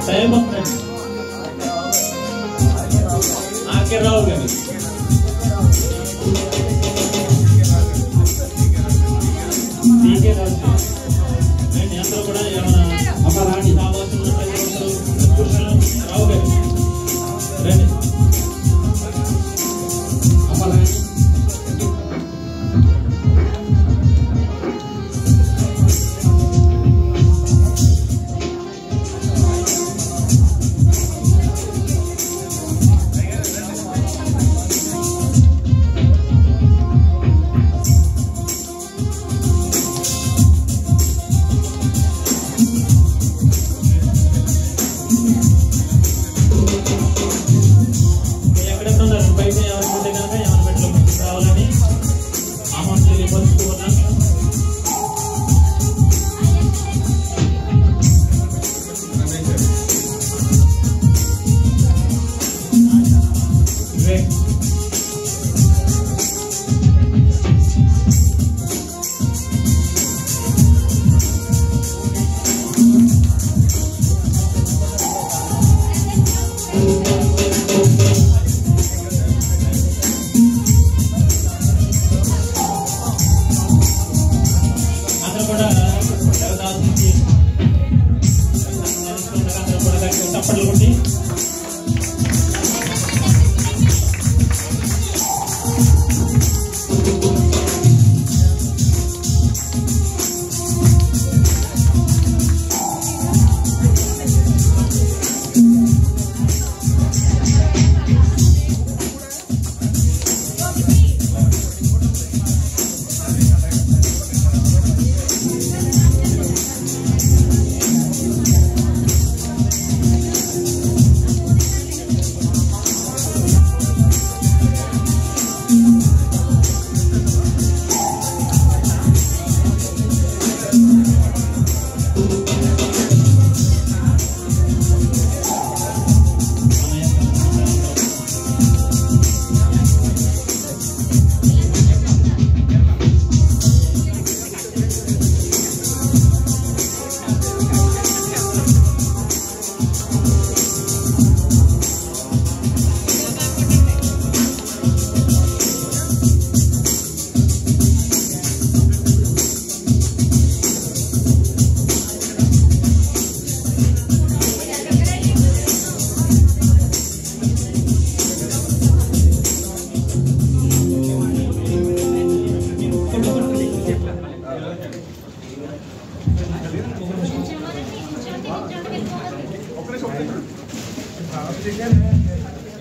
Time వస్తుంది ఆకే రావు గారు టీకే రావు అందరూ కూడా ఏమైనా అమ్మ రాణి కావాల్సిన రావు గారు రండి అమ్మ రాణి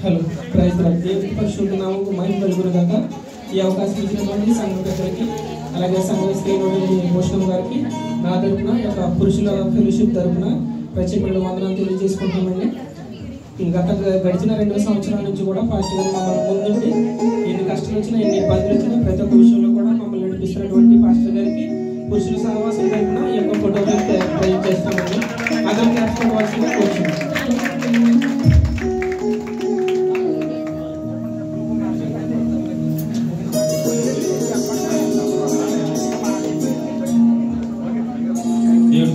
హలో ప్రైజ్ దేవుని పరిశుద్ధ నామముకు మహిమ కలుగును గాక. ఈ అవకాశం ఇచ్చినటువంటి సంఘ పెద్దలకి అలాగే సంఘ శ్రీనుడి భూషణం గారికి నా తరపున ఈ యొక్క పురుషుల ఫెలోషిప్ తరపున ప్రత్యేకమైన వందనాలు తెలియజేసుకుంటున్నామండి. గడిచిన 2 సంవత్సరాల నుంచి కూడా పాస్టర్ గారు మమ్మల్ని ముందుండి ఎన్ని కష్టాలు వచ్చినా ఎన్ని ఇబ్బందులు వచ్చినా ప్రతి ఒక్క విషయంలో కూడా మమ్మల్ని నడిపిస్తున్నటువంటి పాస్టర్ గారికి పురుషుల సహవాసం తరపున ఈ యొక్క ఫోటోలు ప్రజెంట్ చేస్తామండి. అందరం నేర్చుకోవాల్సింది కోరుతున్నాం.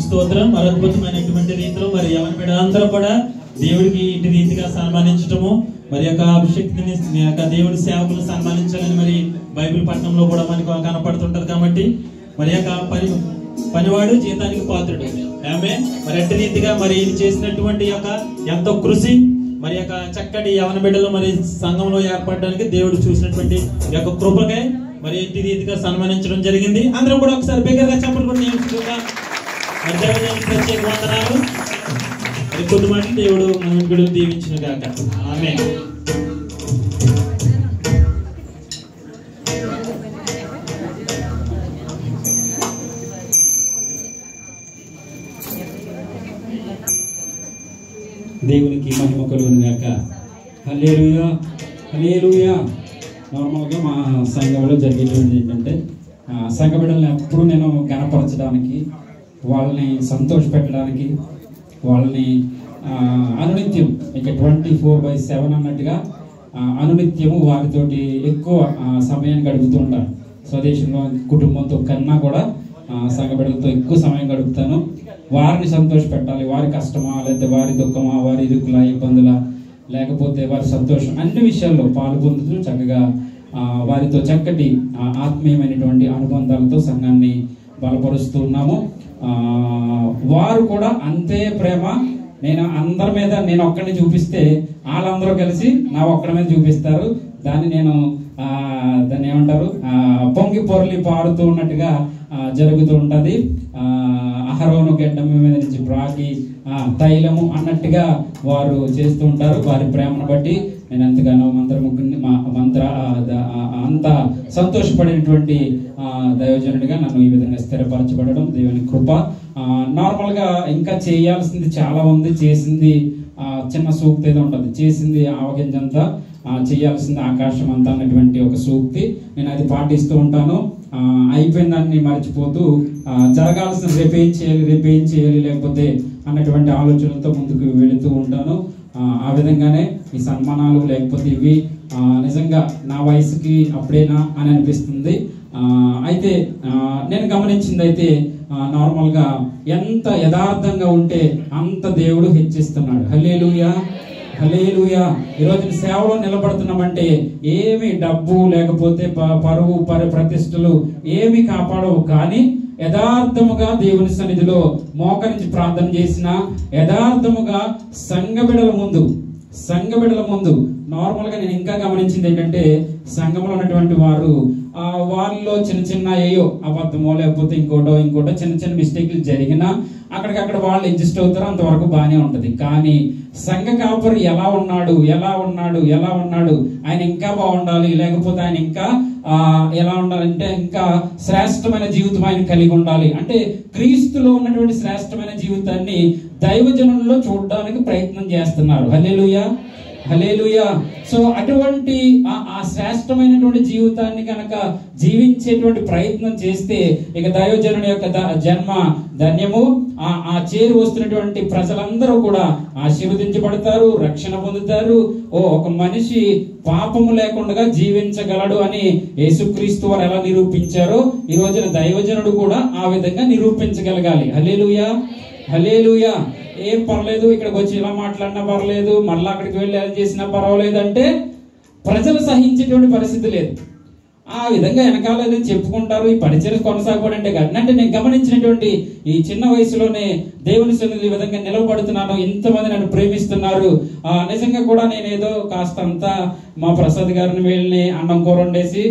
స్తోత్రం. అద్భుతమైనటువంటి రీతిలో మరి యవన బిడ్డలందరూ కూడా దేవుడికి ఇంటి రీతిగా సన్మానించటము మరి యొక్క అభిషక్తిని దేవుడి సేవకులు సన్మానించాలని మరి బైబిల్ పట్టణంలో కూడా మనకు కనపడుతుంటది. కాబట్టి మరి యొక్క పనివాడు జీతానికి పాత్రుడు. ఆమె మరి అట్టి రీతిగా మరి చేసినటువంటి యొక్క ఎంతో కృషి మరి యొక్క చక్కటి యవన బిడ్డలు మరి సంఘంలో ఏర్పడడానికి దేవుడు చూసినటువంటి యొక్క కృపకై మరి ఇంటి రీతిగా సన్మానించడం జరిగింది. అందరూ కూడా ఒకసారి బిగ్గరగా చెప్పలు కూడా నియమించుకుందాం. ప్రత్యేక వందనాలు. మరి కొద్ది మాటలు దేవుడు మన బిడ్డలు దీవించిన గాక. ఆమేన్. దేవునికి మహిమ కలుగును గాక. హల్లెలూయా హల్లెలూయా. నార్మల్గా మా సంఘంలో జరిగేటువంటి ఏంటంటే సంఘ బిడ్డలను ఎప్పుడు నేను గణపరచడానికి, వాళ్ళని సంతోషపెట్టడానికి, వాళ్ళని అనునిత్యం ఇక 24/7 అన్నట్టుగా అనునిత్యము వారితోటి ఎక్కువ సమయాన్ని గడుపుతూ ఉంటాను. స్వదేశంలో కుటుంబంతో కన్నా కూడా సంఘ బిడ్డలతో ఎక్కువ సమయం గడుపుతాను. వారిని సంతోషపెట్టాలి. వారి కష్టమా, లేకపోతే వారి దుఃఖమా, వారి ఇరుకుల ఇబ్బందుల, లేకపోతే వారి సంతోషం, అన్ని విషయాల్లో పాలు పొందుతూ చక్కగా వారితో చక్కటి ఆత్మీయమైనటువంటి అనుబంధాలతో సంఘాన్ని బలపరుస్తూ ఉన్నాము. వారు కూడా అంతే ప్రేమ. నేను అందరి మీద నేను ఒక్కడిని చూపిస్తే వాళ్ళందరూ కలిసి నా ఒక్కడి మీద చూపిస్తారు. దాన్ని నేను దాన్ని ఏమంటారు, పొంగి పొరలి పాడుతూ ఉన్నట్టుగా జరుగుతూ ఉంటుంది. అహరోను గెడ్డం మీద నుంచి బ్రాకి తైలము అన్నట్టుగా వారు చేస్తూ ఉంటారు. వారి ప్రేమను బట్టి నేను ఎంతగానో అంత సంతోషపడినటువంటి దైవజనుడిగా నన్ను ఈ విధంగా స్థిరపరచబడడం దేవుని కృప. నార్మల్గా ఇంకా చేయాల్సింది చాలా ఉంది. చేసింది చిన్న సూక్తి ఏదో ఉంటుంది, చేసింది ఆవగింజంతా, చేయాల్సింది ఆకాశం అంతా అన్నటువంటి ఒక సూక్తి. నేను అది పాటిస్తూ ఉంటాను. అయిపోయిన దాన్ని మర్చిపోతూ జరగాల్సిన రేపేం చేయాలి లేకపోతే అన్నటువంటి ఆలోచనలతో ముందుకు వెళుతూ ఉంటాను. ఆ విధంగానే ఈ సన్మానాలు లేకపోతే ఇవి నిజంగా నా వయసుకి అప్పుడేనా అని అనిపిస్తుంది. అయితే నేను గమనించింది అయితే నార్మల్గా ఎంత యథార్థంగా ఉంటే అంత దేవుడు హెచ్చిస్తున్నాడు. హల్లెలూయా, హల్లెలూయా. ఈరోజు సేవలో నిలబడుతున్నామంటే ఏమి డబ్బు లేకపోతే పరువు ప్రతిష్టలు ఏమి కాపాడవు, కానీ యథార్థముగా దేవుని సన్నిధిలో మోకరించి ప్రార్థన చేసిన, యథార్థముగా సంఘ బిడ్డల ముందు నార్మల్గా నేను ఇంకా గమనించింది ఏంటంటే, సంఘంలో ఉన్నటువంటి వారు వాళ్ళలో చిన్న ఏయో అబద్ధమో లేకపోతే ఇంకోటో చిన్న మిస్టేక్లు జరిగినా అక్కడికక్కడ వాళ్ళు అడ్జస్ట్ అవుతారు. అంతవరకు బాగానే ఉంటది. కానీ సంఘ కాపరి ఎలా ఉన్నాడు, ఆయన ఇంకా బాగుండాలి, లేకపోతే ఆయన ఇంకా ఎలా ఉండాలంటే ఇంకా శ్రేష్టమైన జీవితం ఆయన కలిగి ఉండాలి అంటే, క్రీస్తులో ఉన్నటువంటి శ్రేష్టమైన జీవితాన్ని దైవజనుల్లో చూడడానికి ప్రయత్నం చేస్తున్నారు. హల్లెలూయా, హల్లెలూయా. సో అటువంటి ఆ శ్రేష్టమైనటువంటి జీవితాన్ని కనుక జీవించేటువంటి ప్రయత్నం చేస్తే ఇక దైవజనుని యొక్క జన్మ ధన్యము. ఆ చేరు వస్తున్నటువంటి ప్రజలందరూ కూడా ఆశీర్వదించబడతారు, రక్షణ పొందుతారు. ఒక మనిషి పాపము లేకుండా జీవించగలడు అని యేసుక్రీస్తు వారు ఎలా నిరూపించారో ఈ రోజున దైవజనుడు కూడా ఆ విధంగా నిరూపించగలగాలి. హల్లెలూయా, హల్లెలూయా. ఏం పర్లేదు, ఇక్కడికి వచ్చి ఇలా మాట్లాడినా పర్లేదు, మళ్ళీ అక్కడికి వెళ్ళి ఎలా చేసినా పర్వాలేదు అంటే ప్రజలు సహించేటువంటి పరిస్థితి లేదు. ఆ విధంగా వెనకాలని చెప్పుకుంటారు. ఈ పరిచయం కొనసాగబడి అంటే అంటే నేను గమనించినటువంటి ఈ చిన్న వయసులోనే దేవుని సన్నిధిలో ఈ విధంగా నిలవబడుతున్నాను. ఇంతమంది నన్ను ప్రేమిస్తున్నారు. నిజంగా కూడా నేనేదో కాస్తంత మా ప్రసాద్ గారిని వెళ్ళి అన్నం కూర వండేసి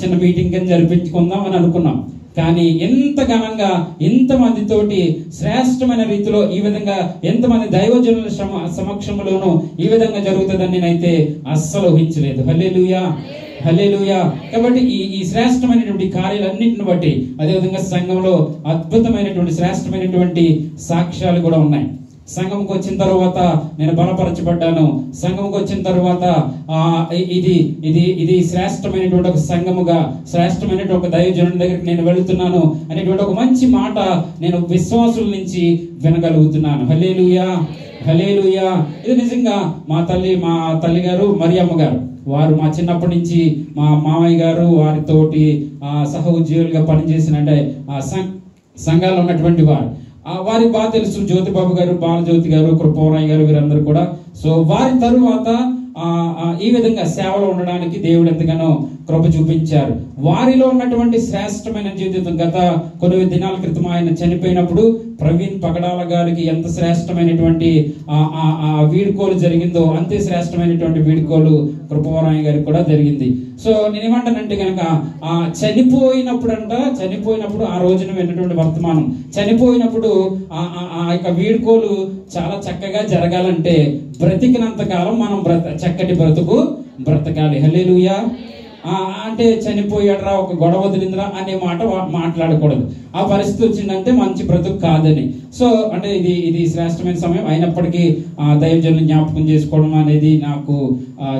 చిన్న మీటింగ్ కింద జరిపించుకుందాం అని అనుకున్నాం. కానీ ఎంత ఘనంగా ఎంతమందితోటి శ్రేష్టమైన రీతిలో ఈ విధంగా ఎంతమంది దైవజనుల సమక్షంలోనూ ఈ విధంగా జరుగుతుందని నేనైతే అస్సలు ఊహించలేదు. హల్లెలూయా, హల్లెలూయా. కాబట్టి ఈ శ్రేష్టమైనటువంటి కార్యాలన్నింటిని బట్టి అదేవిధంగా సంఘంలో అద్భుతమైనటువంటి శ్రేష్టమైనటువంటి సాక్ష్యాలు కూడా ఉన్నాయి. సంఘంకి వచ్చిన తర్వాత నేను బలపరచబడ్డాను. సంఘంకి వచ్చిన తర్వాత ఇది శ్రేష్టమైనటువంటి ఒక సంఘముగా, శ్రేష్టమైనటువంటి ఒక దైవజనుడి దగ్గరికి నేను వెళుతున్నాను అనేటువంటి ఒక మంచి మాట నేను విశ్వాసుల నుంచి వినగలుగుతున్నాను. హల్లెలూయా, హల్లెలూయా. ఇది నిజంగా మా తల్లి గారు మరియమ్మ గారు వారు మా చిన్నప్పటి నుంచి మా మామయ్య గారు వారితోటి సహ ఉద్యోగులుగా పనిచేసిన అంటే సంఘాల్లో ఉన్నటువంటి వారికి బాగా తెలుసు. జ్యోతిబాబు గారు, బాలజ్యోతి గారు, కృపవరాయ్ గారు, వీరందరూ కూడా. సో వారి తరువాత ఈ విధంగా సేవలో ఉండడానికి దేవుడు ఎంతగానో కృప చూపించారు. వారిలో ఉన్నటువంటి శ్రేష్టమైన జీవితం గత కొన్ని దినాల క్రితం ఆయన చనిపోయినప్పుడు ప్రవీణ్ పగడాల గారికి ఎంత శ్రేష్టమైనటువంటి వీడుకోలు జరిగిందో అంతే శ్రేష్టమైనటువంటి వీడుకోలు కృపవరాయ్ గారికి కూడా జరిగింది. సో నేనేమంటానంటే కనుక చనిపోయినప్పుడు ఆ రోజున విన్నటువంటి వర్తమానం, చనిపోయినప్పుడు ఆ యొక్క వీడుకోలు చాలా చక్కగా జరగాలంటే బ్రతికినంత కాలం మనం చక్కటి బ్రతుకు బ్రతకాలి. హల్లెలూయా. అంటే చనిపోయాడరా, ఒక గొడవ వదిలిందిరా అనే మాట మాట్లాడకూడదు. ఆ పరిస్థితి వచ్చిందంటే మంచి బ్రతుకు కాదని. సో అంటే ఇది శ్రేష్టమైన సమయం అయినప్పటికీ దైవజనులను జ్ఞాపకం చేసుకోవడం అనేది నాకు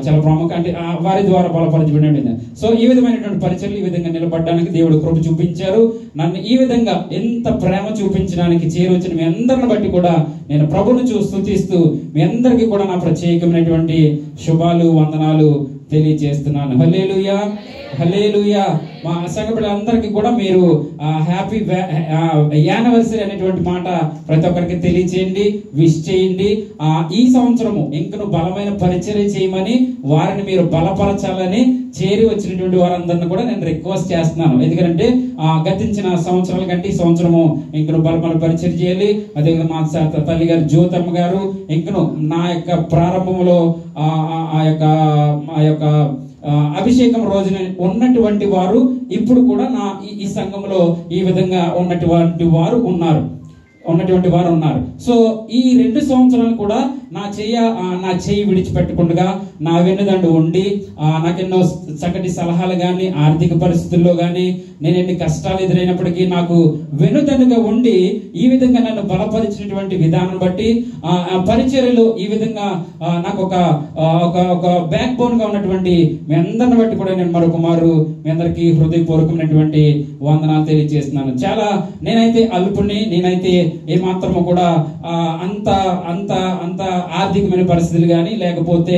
చాలా ప్రాముఖ్యం. అంటే వారి ద్వారా బలపరచబడింది. సో ఈ విధమైనటువంటి పరిచయలు ఈ విధంగా నిలబడడానికి దేవుడు కృప చూపించారు. నన్ను ఈ విధంగా ఎంత ప్రేమ చూపించడానికి చేరొచ్చిన మీ అందరిని బట్టి కూడా నేను ప్రభువును స్తుతిస్తూ మీ అందరికీ కూడా నా ప్రత్యేకమైనటువంటి శుభాలు వందనాలు తెలియజేస్తున్నాను. హల్లెలూయా, హల్లెలూయా. మా సంఘ పిల్లలందరికీ కూడా మీరు హ్యాపీ యానివర్సరీ అనేటువంటి మాట ప్రతి ఒక్కరికి తెలియచేయండి, విష్ చేయండి. ఈ సంవత్సరము ఇంకను బలమైన పరిచర్య చేయమని వారిని మీరు బలపరచాలని చేరి వచ్చినటువంటి వారందరిని కూడా నేను రిక్వెస్ట్ చేస్తున్నాను. ఎందుకంటే గతించిన సంవత్సరాల కంటే ఈ సంవత్సరము ఇంకను బలమైన పరిచర్య చేయాలి. అదేవిధంగా మా తల్లి గారు జ్యోతమ్మ గారు ఇంకను నా యొక్క ప్రారంభంలో ఆ యొక్క అభిషేకం రోజున ఉన్నటువంటి వారు ఇప్పుడు కూడా నా ఈ సంఘంలో ఈ విధంగా ఉన్నటువంటి వారు ఉన్నారు. సో ఈ 2 సంవత్సరాలు కూడా నా చెయ్యి విడిచిపెట్టకుండా నా వెన్నుదండు ఉండి నాకెన్నో చక్కటి సలహాలు కానీ ఆర్థిక పరిస్థితుల్లో కానీ నేను ఎన్ని కష్టాలు ఎదురైనప్పటికీ నాకు వెన్నుదండుగా ఉండి ఈ విధంగా నన్ను బలపరిచినటువంటి విధానం బట్టి పరిచర్యలో ఈ విధంగా నాకు ఒక బ్యాక్ బోన్ గా ఉన్నటువంటి మీ అందరిని బట్టి కూడా నేను మరొకమారు మీ అందరికీ హృదయపూర్వకమైనటువంటి వందనాలు తెలియజేస్తున్నాను. చాలా నేనైతే అల్పుని, నేనైతే ఏమాత్రము కూడా అంత ఆర్థికమైన పరిస్థితులు కానీ లేకపోతే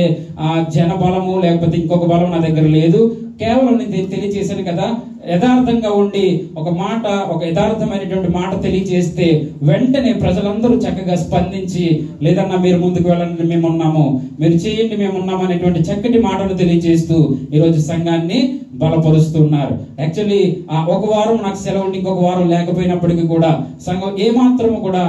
జన బలము లేకపోతే ఇంకొక బలం నా దగ్గర లేదు. కేవలం నేను తెలియజేశాను కదా, యథార్థంగా ఉండి ఒక యథార్థమైనటువంటి మాట తెలియజేస్తే వెంటనే ప్రజలందరూ చక్కగా స్పందించి లేదన్నా మీరు ముందుకు వెళ్ళండి మేమున్నాము, మీరు చేయండి మేమున్నాము అనేటువంటి చక్కటి మాటలు తెలియజేస్తూ ఈరోజు సంఘాన్ని బలపరుస్తున్నారు. యాక్చువల్లీ ఒక వారం నాకు సెలవు ఉండి ఇంకొక వారం లేకపోయినప్పటికీ కూడా సంఘం ఏమాత్రము కూడా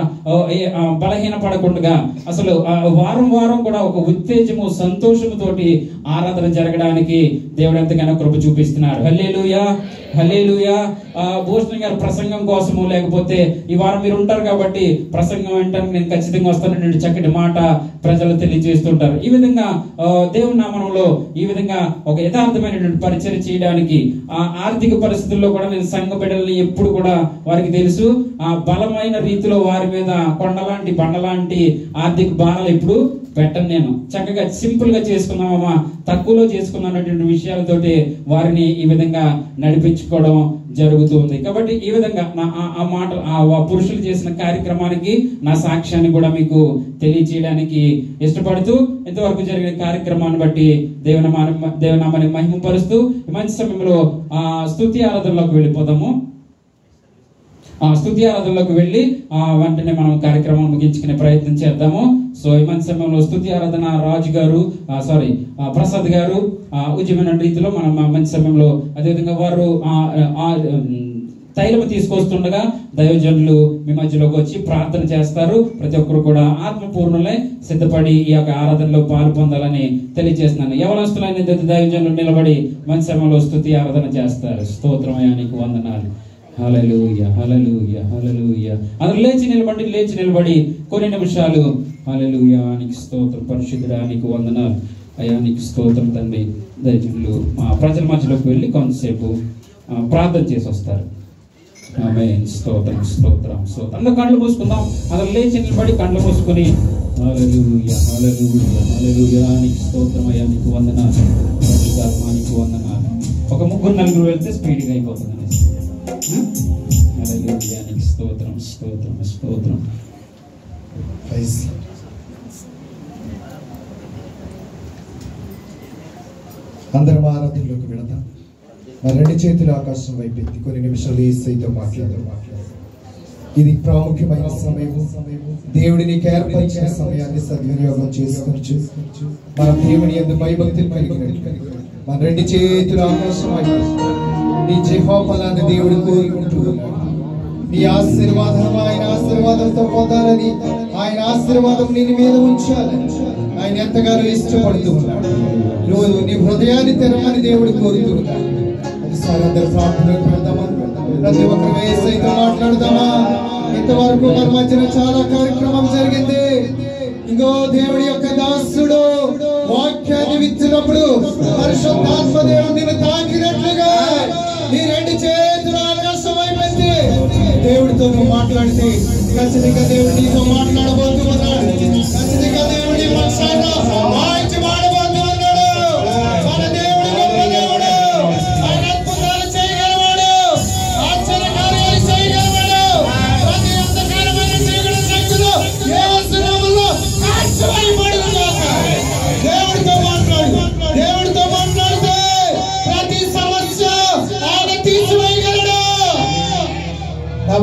బలహీన పడకుండా అసలు వారం కూడా ఒక ఉత్తేజము సంతోషముతోటి ఆరాధన జరగడానికి దేవుడు ఎంతగానో కృప చూపిస్తున్నారు. హల్లెలూయా, హల్లెలూయా. భూషణ్ గారు ప్రసంగం కోసము లేకపోతే ఈ వారం మీరు ఉంటారు కాబట్టి ప్రసంగం వింటానికి నేను ఖచ్చితంగా వస్తానని చక్కటి మాట ప్రజలు తెలియజేస్తుంటారు. ఈ విధంగా దేవుని నామములో ఈ విధంగా ఒక యథార్థమైనటువంటి పరిచర్య చేయడానికి ఆర్థిక పరిస్థితుల్లో కూడా నేను సంఘ బిడ్డల్ని ఎప్పుడు కూడా వారికి తెలుసు బలమైన రీతిలో వారి మీద కొండలాంటి బండలాంటి ఆర్థిక భారాలు ఇప్పుడు పెట్టను. నేను చక్కగా సింపుల్ గా చేసుకున్నామమ్మా, తక్కువలో చేసుకున్నటువంటి విషయాలతోటి వారిని ఈ విధంగా నడిపించుకోవడం జరుగుతుంది. కాబట్టి ఈ విధంగా ఆ మాటలు ఆ పురుషులు చేసిన కార్యక్రమానికి నా సాక్ష్యాన్ని కూడా మీకు తెలియజేయడానికి ఇష్టపడుతూ ఇంతవరకు జరిగిన కార్యక్రమాన్ని బట్టి దేవునామాన్ని మహిమపరుస్తూ మంచి సమయంలో స్తుతి ఆరాధనలోకి వెళ్ళిపోదాము. స్తుతి ఆరాధనలోకి వెళ్ళి వెంటనే మనం కార్యక్రమం ముగించుకునే ప్రయత్నం చేద్దాము. సో ఈ మంచి సమయంలో స్తుతి ఆరాధన రాజు గారు ప్రసాద్ గారు ఉద్యమైన రీతిలో మనం మంచి సమయంలో అదేవిధంగా వారు తైలము తీసుకొస్తుండగా దైవజనులు మీ మధ్యలోకి వచ్చి ప్రార్థన చేస్తారు. ప్రతి ఒక్కరు కూడా ఆత్మపూర్ణులై సిద్ధపడి ఈ యొక్క ఆరాధనలో పాలు పొందాలని తెలియజేస్తున్నాను. యవనస్తులైన దైవజనులు నిలబడి మంచి సమయంలో స్తుతి ఆరాధన చేస్తారు. స్తోత్రమయ్యా నీకు వందనాలు. హల్లెలూయా, హల్లెలూయా, హల్లెలూయా. అందరూ లేచి నిలబడి కొన్ని నిమిషాలు హల్లెలూయా నీకు స్తోత్రం, పరిశుద్ధుడా నీకు వందనాలు, అయ్యా నీకు స్తోత్రం తండ్రి. దైవజనులు మా ప్రజల మధ్యలోకి వెళ్ళి కొంతసేపు ప్రార్థన చేసి వస్తారు. ఆమేన్. స్తోత్రం, స్తోత్రం, స్తోత్రం. అందరూ కళ్ళు మూసుకుందాం. అందరూ లేచి నిలబడి కళ్ళు మూసుకుని హల్లెలూయా, హల్లెలూయా, హల్లెలూయా నీకు స్తోత్రం, అయ్యా నీకు వందనాలు, పరిశుద్ధాత్మ నీకు వందనాలు. ఒక 3-4 వెళ్తే స్పీడ్గా అయిపోతుంది. హల్లెలూయా నీకు స్తోత్రం, స్తోత్రం, స్తోత్రం. అందరం ఆరాధనలోకి వెళదాం. మా 2 చేతులు ఆకాశం వైపు ఎత్తి కొన్ని నిమిషాలు యేసయ్యతో మాట్లాడదాం. ఇది ప్రాముఖ్యమైన సమయం. దేవుడి నీకు ఏర్పరిచిన సమయాన్ని సద్వినియోగం చేసుకోవచ్చు. మన దేవుని యందు భయభక్తులు కలిగినట్టు మన 2 చేతులు ఆకాశం వైపు నీ యెహోవాను దేవుడు కోరుకుంటూ నీ ఆశీర్వాదం ఆయన ఆశీర్వాదంతో పొందాలని, ఆయన ఆశీర్వాదం నీ మీద ఉంచాలని ఆయన ఎంతగానో ఇష్టపడుతూ ఉన్నాడు. నువ్వు నీ హృదయాన్ని తెరవని దేవుడు కోరుతూ ఉన్నాడు. అందరూ ప్రార్థనలోకి వెళ్దామా? ప్రతి ఒక్కరు యేసయ్యతో మాట్లాడదామా? ఇంతవరకు మన మధ్యన చాలా కార్యక్రమం జరిగింది. ఇంకో దేవుడి యొక్క దాసుడు వాక్యాన్ని విత్తినప్పుడు పరిశుద్ధాత్మ దేవుడు నిన్ను తాకినట్లుగా నీ 2 చేతులు ఆకాశం వైపెత్తి దేవుడితో నువ్వు మాట్లాడితే ఖచ్చితంగా దేవుడు నీతో మాట్లాడబోతూ ఉన్నాడు. ఖచ్చితంగా దేవుడు నీ పక్షాన వాయిచి మాడబోతూ ఉన్నాడు. మన దేవుడు గొప్ప దేవుడు. ఆయన అద్భుతాలు చేయగలవాడు, ఆశ్చర్య కార్యాలు చేయగలవాడు. ప్రతి అంధకారమైన చీకటి శక్తులు యేసు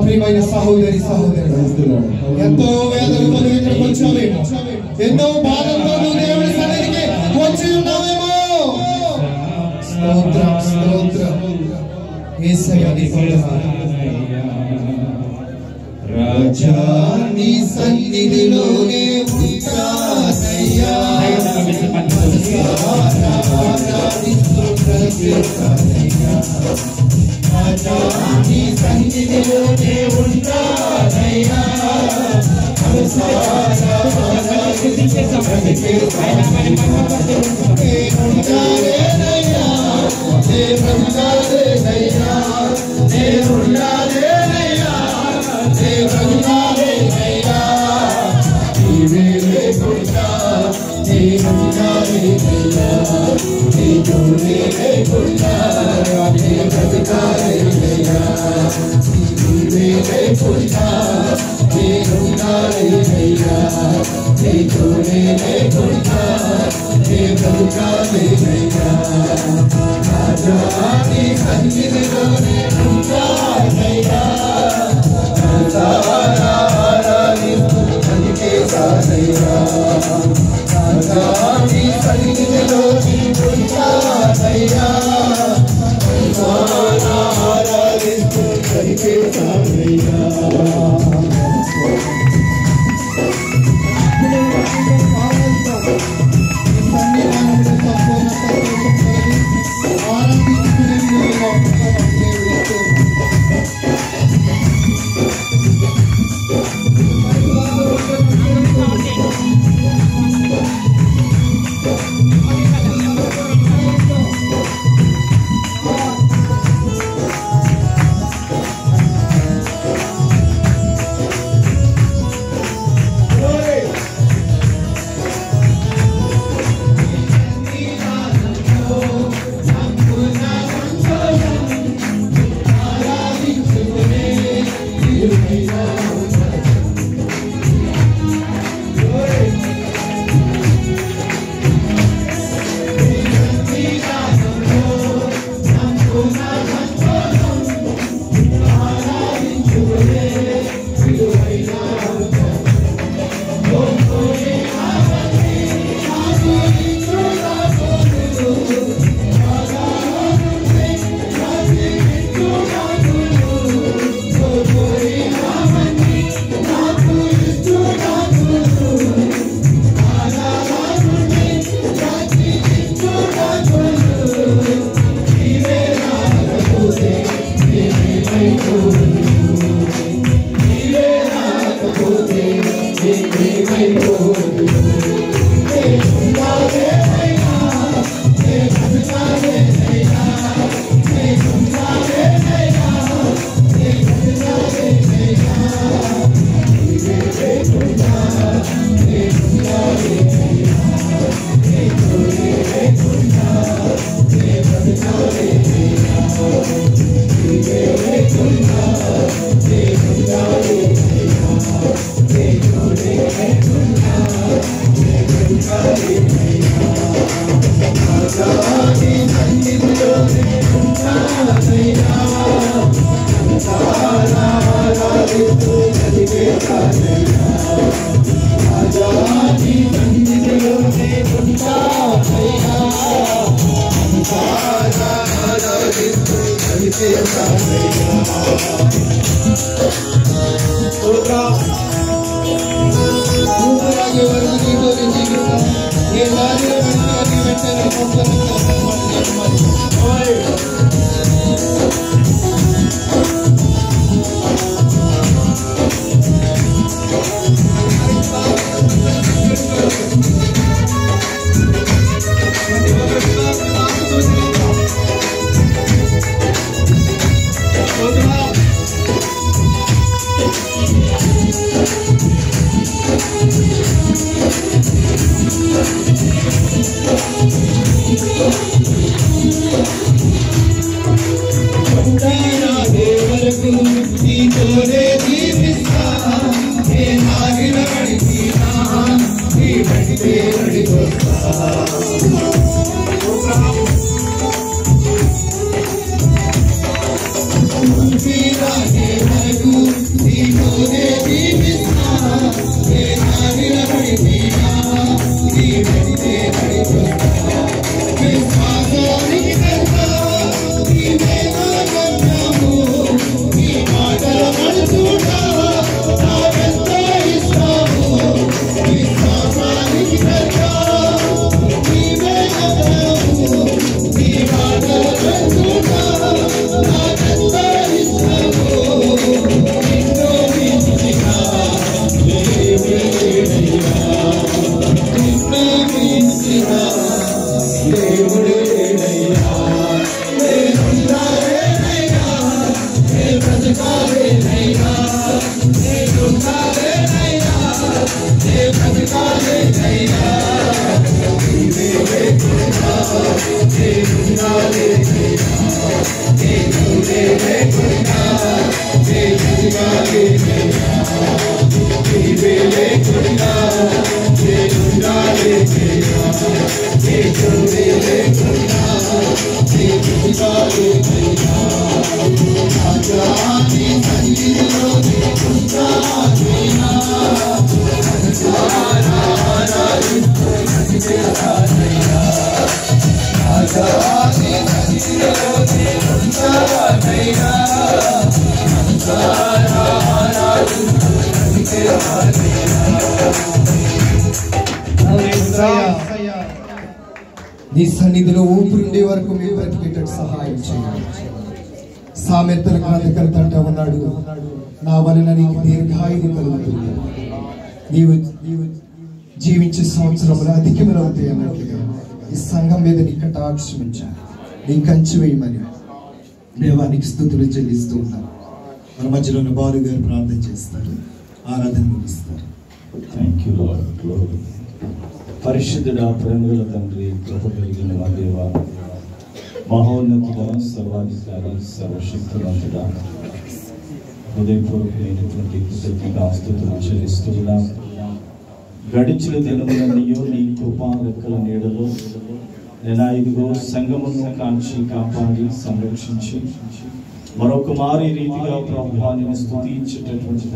ప్రియమైన సహోదరి సహోదరుడు, ఎంతో వేదనతో ఇక్కడికి వచ్చావేమో, ఎన్నో బాధలతో నువ్వు దేవుడి సన్నిధికి వచ్చి ఉన్నావేమో. స్తోత్రం స్తోత్రం యేసయ్య నీకు వందనాలు. రాజా నీ సన్నిధిలోనే ఉంటానయ్యా, రాజా నీ సన్నిధిలోనే ఉంటానయ్యా, నీ సన్నిధిలో ఊపిరుండే వరకు మీరు బ్రతికేటట్టు సహాయం చేయాలి. సామెతల గ్రంథకర్త అంటూ ఉన్నాడు, నా వలన నీకు దీర్ఘాయువు కలుగుతుంది, నీవు జీవించే సంవత్సరములు అధికములవుతాయి అన్నట్లుగా ఈ సంఘం మీద నీ కటాక్షం ఉంచాలి, నీ కంచి వేయమని దేవానికి స్తుతులు చెల్లిస్తూ ఉన్నాను. మన మధ్యలో ఉన్న బాలు గారు ప్రార్థన చేస్తారు, ఆరాధన ముగిస్తారు. Thank you lord. పరిశుద్ధుడా, ప్రేమగల తండ్రి, కృప కలిగిన మా దేవా, మహోన్నతుడా, సర్వాధికారి, సర్వశక్తివంతుడా, హృదయపూర్వకమైనటువంటి కృతజ్ఞతాస్తుతులు చెల్లిస్తున్నాం. గడిచిన దినములన్నయో నీ కృపా రెక్కల నీడలో నేను ఇదిగో సంఘమును కాంచి కాపాడి సంరక్షించి మరొక మారి రీతిగా ప్రభువాన్ని స్తుతించేటటువంటి